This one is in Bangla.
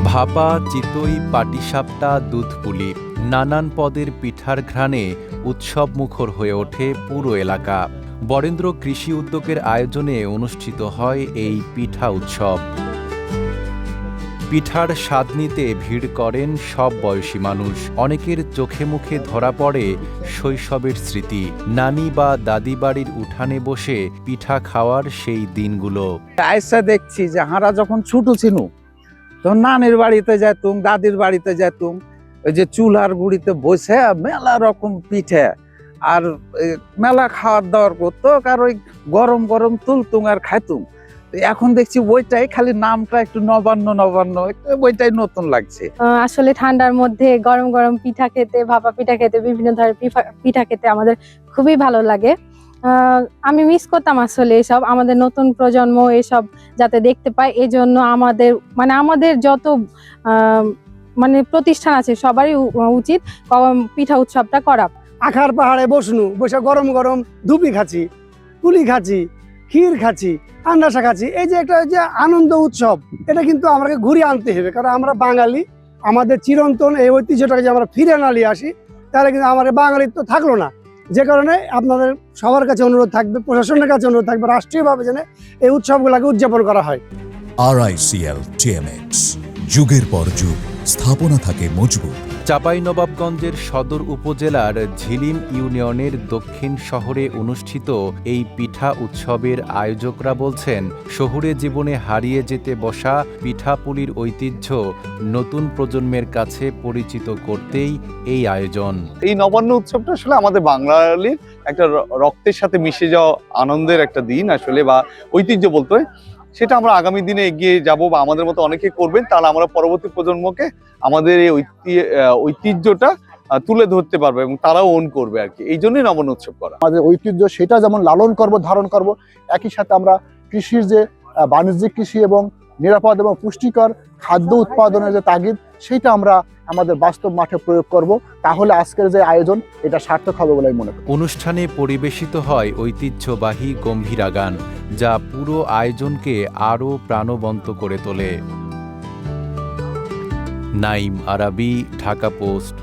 ভাপা, চিতই, পাটিসাপটা, দুধপুলি নানান পদের পিঠার ঘ্রাণে উৎসবমুখর হয়ে ওঠে পুরো এলাকা। বরেন্দ্র কৃষি উদ্যোগের আয়োজনে অনুষ্ঠিত হয় এই পিঠা উৎসব। পিঠার স্বাদ নিতে ভিড় করেন সব বয়সী মানুষ। অনেকের চোখে মুখে ধরা পড়ে শৈশবের স্মৃতি, নানি বা দাদি বাড়ির উঠানে বসে পিঠা খাওয়ার সেই দিনগুলো। আইসা দেখছি যে হারা যখন ছোট ছিল তখন নানির বাড়িতে যাইতুম, দাদির বাড়িতে যাইতুম, ওই যে চুলার গুড়িতে বসে মেলা রকম পিঠে আর মেলা খাওয়ার দাওয়ার করতো, আর ওই গরম গরম তুলতুম আর খাইতুম। এখন দেখছি ওইটাই খালি নামটা একটু নবান্ন নবান্ন, ওইটাই নতুন লাগছে। আসলে ঠান্ডার মধ্যে গরম গরম পিঠা খেতে, ভাপা পিঠা খেতে, বিভিন্ন ধরনের পিঠা খেতে আমাদের খুবই ভালো লাগে। আমি মিস করতাম আসলে এসব, আমাদের নতুন প্রজন্ম এসব যাতে দেখতে পায়, এই জন্য আমাদের যত প্রতিষ্ঠান আছে সবারই উচিত পিঠা উৎসবটা করা। আখার পাহাড়ে বসে গরম গরম ধুপি খাচ্ছি, পুলি খাচ্ছি, ক্ষীর খাচ্ছি, আন্ডাসা খাচ্ছি। এই যে একটা যে আনন্দ উৎসব, এটা কিন্তু আমাকে ঘুরিয়ে আনতে হবে, কারণ আমরা বাঙালি। আমাদের চিরন্তন এই ঐতিহ্যটাকে যে আমরা ফিরে না নিয়ে আসি, তাহলে কিন্তু আমাদের বাঙালির তো থাকলো না। যে কারণে আপনাদের সবার কাছে অনুরোধ থাকবে, প্রশাসনের কাছে অনুরোধ থাকবে, রাষ্ট্রীয়ভাবে যেন এই উৎসবগুলোকে উদযাপন করা হয়। RICL TMX, যুগের পর যুগ স্থাপনা থাকে মজবুত। চাঁপাইনবাবগঞ্জের সদর উপজেলার ঝিলিম ইউনিয়নের দক্ষিণ শহরে অনুষ্ঠিত এই পিঠা উৎসবের আয়োজকরা বলছেন, শহুরে জীবনে হারিয়ে যেতে বসা পিঠাপুলির ঐতিহ্য নতুন প্রজন্মের কাছে পরিচিত করতেই এই আয়োজন। এই নবান্ন উৎসবটা আসলে আমাদের বাঙালির একটা রক্তের সাথে মিশে যাওয়া আনন্দের একটা দিন আসলে, বা ঐতিহ্য বলতে হয়। সেটা আমরা আগামী দিনে এগিয়ে যাব বা আমাদের মতো অনেকে করবেন, তাহলে আমরা পরবর্তী প্রজন্মকে আমাদের এই ঐতিহ্যটা তুলে ধরতে পারবো এবং তারাও ওন করবে আর কি। এই জন্যই নবান্ন উৎসব করা। আমাদের ঐতিহ্য সেটা যেমন লালন করব, ধারণ করব, একই সাথে আমরা কৃষির যে বাণিজ্যিক কৃষি এবং নিরাপদ এবং পুষ্টিকর খাদ্য উৎপাদনের যে তাগিদ, সেটা আমরা আমাদের বাস্তব মাঠে প্রয়োগ করব। তাহলে আজকের যে আয়োজন, এটা সার্থক হবে বলে আমি মনে করি। অনুষ্ঠানে পরিবেশিত হয় ঐতিহ্যবাহী গম্ভীরা গান, যা পুরো আয়োজনকে আরও প্রাণবন্ত করে তোলে। নাইম আরাবি, ঢাকা পোস্ট।